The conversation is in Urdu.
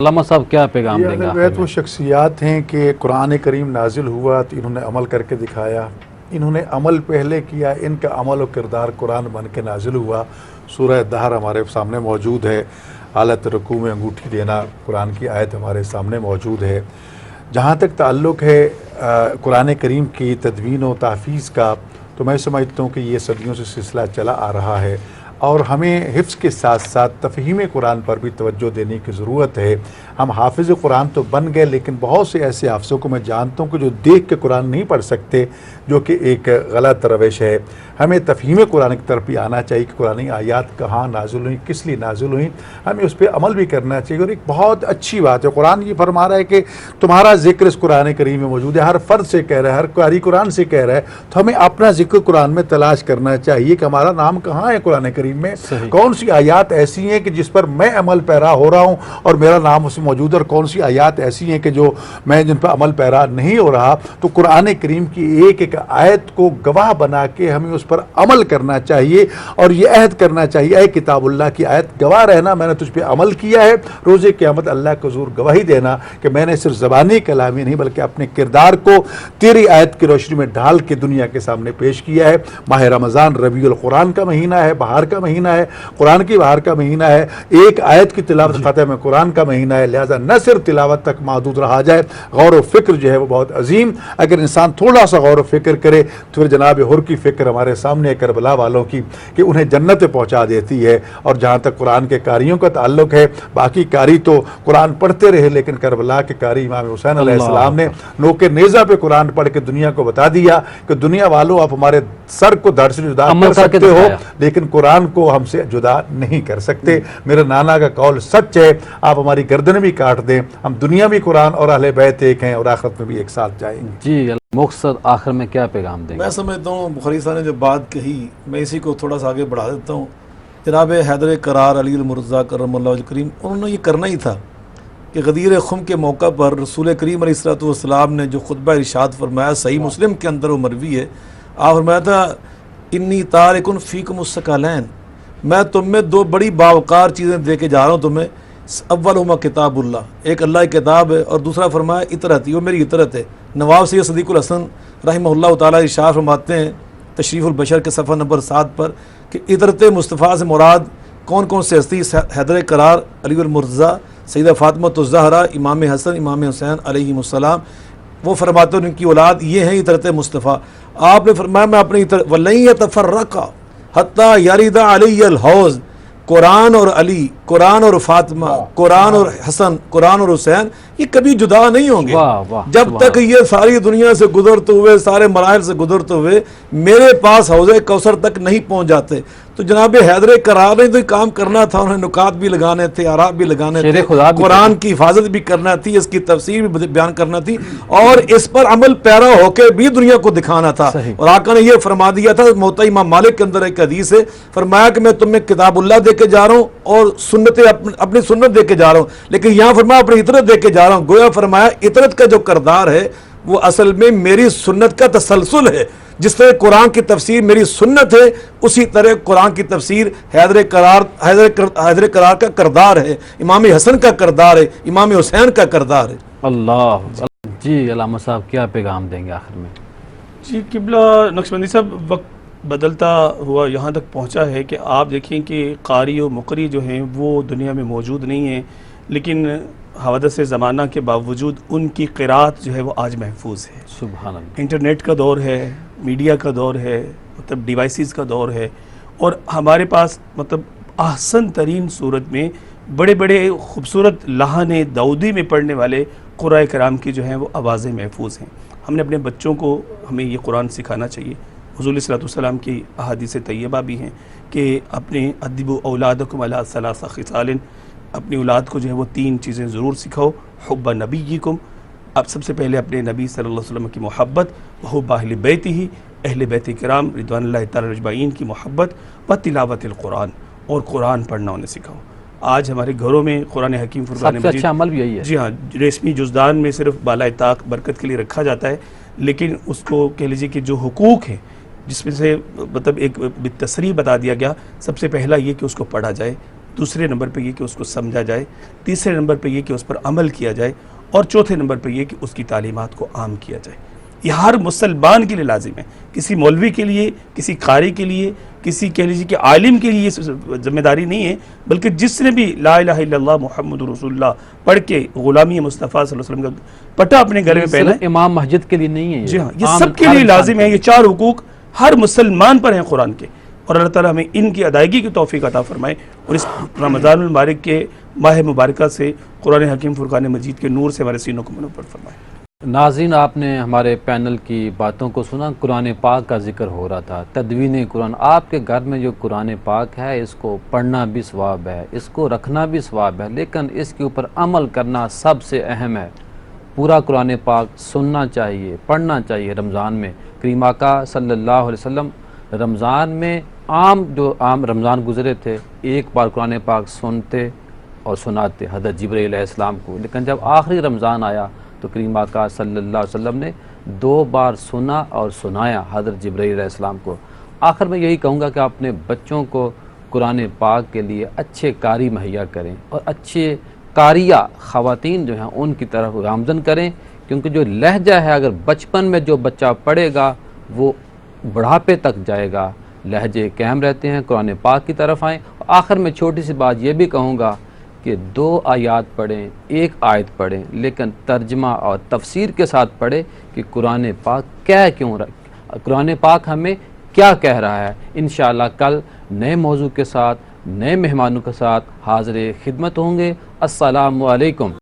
علامہ صاحب کیا پیغام دیں گے؟ اہل بیت وہ شخصیات ہیں کہ قرآن کریم نازل ہوا تو انہوں نے عمل کر کے دکھایا، انہوں نے عمل پہلے کیا، ان کا عمل و کردار قرآن بن کے نازل ہوا۔ سورہ دہر ہمارے سامنے موجود ہے، حالت رکوع میں انگوٹھی دینا قرآن کی آیت ہمارے سامنے موجود ہے۔ جہاں تک تعلق ہے قرآن کریم کی تدوین و تحفیظ کا، تو میں سمجھتا ہوں کہ یہ صدیوں سے سلسلہ چلا آ رہا ہے، اور ہمیں حفظ کے ساتھ ساتھ تفہیم قرآن پر بھی توجہ دینے کی ضرورت ہے۔ ہم حافظ قرآن تو بن گئے، لیکن بہت سے ایسے حافظوں کو میں جانتا ہوں کہ جو دیکھ کے قرآن نہیں پڑھ سکتے، جو کہ ایک غلط روش ہے۔ ہمیں تفہیم قرآن کی طرف بھی آنا چاہیے کہ قرآن آیات کہاں نازل ہوئیں، کس لیے نازل ہوئیں، ہمیں اس پہ عمل بھی کرنا چاہیے۔ اور ایک بہت اچھی بات ہے، قرآن یہ فرما رہا ہے کہ تمہارا ذکر اس قرآن کریم میں موجود ہے، ہر فرد سے کہہ رہا ہے، ہر قاری قرآن سے کہہ رہا ہے، تو ہمیں اپنا ذکر قرآن میں تلاش کرنا چاہیے کہ ہمارا نام کہاں ہے قرآن کریم میں، کون سی آیات ایسی ہیں کہ جس پر میں عمل پیرا ہو رہا ہوں اور میرا نام اس میں موجود ہے، اور کون سی آیات ایسی ہیں کہ جو میں جن پر عمل پیرا نہیں ہو رہا۔ تو قرآن کریم کی ایک ایک آیت کو گواہ بنا کے ہمیں اس پر عمل کرنا چاہیے، اور یہ عہد کرنا چاہیے، اے کتاب اللہ کی آیت گواہ رہنا میں نے تجھ پہ عمل کیا ہے، روز قیامت اللہ کو حضور گواہی دینا کہ میں نے صرف زبانی کلامی نہیں بلکہ اپنے کردار کو تیری آیت کی روشنی میں ڈھال کے دنیا کے سامنے پیش کیا ہے۔ ماہ رمضان ربیع القرآن کا مہینہ ہے، بہار کا مہینہ ہے، قرآن کی بہار کا مہینہ ہے، ایک آیت کی تلاوت ختم قرآن کا مہینہ ہے، لہذا نہ صرف تلاوت تک محدود رہا جائے، غور و فکر جو ہے وہ بہت عظیم، اگر انسان تھوڑا سا غور و فکر کرے تو پھر جناب حر کی فکر ہمارے سامنے ہے کربلا والوں کی کہ انہیں جنت پہنچا دیتی ہے۔ اور جہاں تک قرآن کے قاریوں کا تعلق ہے، باقی قاری تو قرآن پڑھتے رہے، لیکن کربلا کے قاری امام حسین علیہ السلام نے نوک نیزہ پہ قرآن پڑھ کے دنیا کو بتا دیا کہ دنیا والوں آپ ہمارے سر کو دھڑ سے جدا کر سکتے ہو، لیکن قرآن کو ہم سے جدا نہیں کر سکتے۔ میرے نانا کا قول سچ ہے، آپ ہماری گردن بھی کاٹ دیں، ہم دنیا بھی قرآن اور اہل بیت ایک ہیں اور آخرت میں بھی ایک ساتھ جائیں گے۔ جی مقصد آخر میں کیا پیغام دیں گے؟ میں سمجھتا ہوں بخاری صاحب نے جو بات کہی، میں اسی کو تھوڑا سا آگے بڑھا دیتا ہوں۔ جناب حیدر قرار علی المرتضیٰ کرم اللہ وجہ کریم، انہوں نے یہ کرنا ہی تھا کہ غدیر خم کے موقع پر رسول کریم علیہ الصلوۃ والسلام نے جو خطبہ ارشاد فرمایا، صحیح مسلم کے اندر وہ مروی ہے، آپ فرمایا تھا انی تارک فیکم الثقلین، میں تم میں دو بڑی باوقار چیزیں دے کے جا رہا ہوں تمہیں، اولہما کتاب اللہ، ایک اللہ کی کتاب ہے، اور دوسرا فرمایا اطرت، یہ میری اطرت ہے۔ نواب سید صدیق الحسن رحمہ اللہ تعالیٰ ارشاد فرماتے ہیں تشریف البشر کے صفحہ نمبر 7 پر کہ اطرت مصطفیٰ سے مراد کون کون سے ہستی؟ حیدر قرار علی المرتضیٰ، سیدہ فاطمہ الزہرا، امام حسن، امام حسین علیہم السلام، وہ فرماتے ہیں ان کی اولاد یہ ہیں اطرت مصطفیٰ۔ آپ نے فرمایا میں اپنی اطرت وَلَن يَتَفَرَّقَا حَتَّى يَرِدَ عَلَيَّ الْحَوْض، قرآن اور علی، قرآن اور فاطمہ، قرآن اور حسن، قرآن اور حسین یہ کبھی جدا نہیں ہوں گے جب تک یہ ساری دنیا سے گزرتے ہوئے، سارے مراحل سے گزرتے ہوئے میرے پاس حوض کوثر تک نہیں پہنچ جاتے۔ تو جناب حیدر قرار نے تو کام کرنا تھا، انہیں نکات بھی لگانے تھے، آراب بھی لگانے تھے، قرآن کی حفاظت بھی کرنا تھی، اس کی تفسیر بھی بیان کرنا تھی، اور اس پر عمل پیرا ہو کے بھی دنیا کو دکھانا تھا۔ اور آقا نے یہ فرما دیا تھا، موطا امام مالک کے اندر ایک حدیث ہے، فرمایا کہ میں تمہیں کتاب اللہ دے کے جا رہا ہوں اور سنت اپنی سنت دے کے جا رہا ہوں، لیکن یہاں فرمایا اپنی اطرت دے کے جا رہا ہوں۔ گویا فرمایا اطرت کا جو کردار ہے وہ اصل میں میری سنت کا تسلسل ہے، جس طرح قرآن کی تفسیر میری سنت ہے، اسی طرح قرآن کی تفسیر حیدر قرار کا کردار ہے، امام حسن کا کردار ہے، امام حسین کا کردار ہے۔ اللہ جی علامہ صاحب کیا پیغام دیں گے آخر میں؟ جی قبلہ نقشبندی صاحب، وقت بدلتا ہوا یہاں تک پہنچا ہے کہ آپ دیکھیں کہ قاری و مقری جو ہیں وہ دنیا میں موجود نہیں ہیں، لیکن حوادث زمانہ کے باوجود ان کی قرات جو ہے وہ آج محفوظ ہے۔ سبحان اللہ۔ انٹرنیٹ کا دور ہے، میڈیا کا دور ہے، مطلب ڈیوائسز کا دور ہے، اور ہمارے پاس مطلب احسن ترین صورت میں بڑے بڑے خوبصورت لحن داؤدی میں پڑھنے والے قرآن کرام کی جو ہیں وہ آوازیں محفوظ ہیں۔ ہم نے اپنے بچوں کو ہمیں یہ قرآن سکھانا چاہیے۔ حضور علیہ الصلوۃ والسلام کی احادیث طیبہ بھی ہیں کہ اپنے ادبوا اولادکم علی ثلاث خصال، اپنی اولاد کو جو ہے وہ 3 چیزیں ضرور سکھاؤ، حب نبیکم، اب سب سے پہلے اپنے نبی صلی اللہ علیہ وسلم کی محبت، وحب اہل بیتہ، اہل بیت کرام رضوان اللہ تعالی اجمعین کی محبت، و تلاوت القرآن، اور قرآن پڑھنا انہیں سکھاؤ۔ آج ہمارے گھروں میں قرآن حکیم فرقان مجید، اچھا عمل بھی یہی ہے، جی ہاں، ریشمی جزدان میں صرف بالائے طاق برکت کے لیے رکھا جاتا ہے، لیکن اس کو کہہ لیجیے کہ جو حقوق ہیں جس میں سے مطلب ایک بالتصریح بتا دیا گیا، سب سے پہلا یہ کہ اس کو پڑھا جائے، دوسرے نمبر پہ یہ کہ اس کو سمجھا جائے، تیسرے نمبر پہ یہ کہ اس پر عمل کیا جائے، اور چوتھے نمبر پہ یہ کہ اس کی تعلیمات کو عام کیا جائے۔ یہ ہر مسلمان کے لیے لازم ہے، کسی مولوی کے لیے، کسی قاری کے لیے، کسی کہہ لیجیے کہ عالم کے لیے یہ ذمہ داری نہیں ہے، بلکہ جس نے بھی لا الہ الا اللہ محمد رسول اللہ پڑھ کے غلامی مصطفیٰ صلی اللہ علیہ وسلم کا پٹا اپنے گھر میں پہنا ہے، امام مسجد کے لیے نہیں ہے، جی ہاں، یہ سب کے لیے لازم ہے۔ یہ 4 حقوق ہر مسلمان پر ہیں قرآن کے، اور اللہ تعالیٰ ہمیں ان کی ادائیگی کی توفیق عطا فرمائے، اور اس رمضان المبارک کے ماہ مبارکہ سے قرآن حکیم فرقان مجید کے نور سے ہمارے سینوں کو منور فرمائے۔ ناظرین، آپ نے ہمارے پینل کی باتوں کو سنا، قرآن پاک کا ذکر ہو رہا تھا، تدوین قرآن۔ آپ کے گھر میں جو قرآن پاک ہے اس کو پڑھنا بھی ثواب ہے، اس کو رکھنا بھی ثواب ہے، لیکن اس کے اوپر عمل کرنا سب سے اہم ہے۔ پورا قرآن پاک سننا چاہیے، پڑھنا چاہیے رمضان میں۔ کریم آقا صلی اللہ علیہ وسلم رمضان میں عام رمضان گزرے تھے، ایک بار قرآن پاک سنتے اور سناتے حضرت جبرائیل علیہ السلام کو، لیکن جب آخری رمضان آیا تو کریم آقا صلی اللہ علیہ وسلم نے 2 بار سنا اور سنایا حضرت جبرائیل علیہ السلام کو۔ آخر میں یہی کہوں گا کہ اپنے بچوں کو قرآن پاک کے لیے اچھے قاری مہیا کریں، اور اچھے قاریہ خواتین جو ہیں ان کی طرف گامزن کریں، کیونکہ جو لہجہ ہے اگر بچپن میں جو بچہ پڑھے گا وہ بڑھاپے تک جائے گا۔ لہجے قائم رہتے ہیں، قرآن پاک کی طرف آئیں۔ آخر میں چھوٹی سی بات یہ بھی کہوں گا کہ 2 آیات پڑھیں، 1 آیت پڑھیں، لیکن ترجمہ اور تفسیر کے ساتھ پڑھیں کہ قرآن پاک قرآن پاک ہمیں کیا کہہ رہا ہے۔ انشاءاللہ کل نئے موضوع کے ساتھ، نئے مہمانوں کے ساتھ حاضر خدمت ہوں گے۔ السلام علیکم۔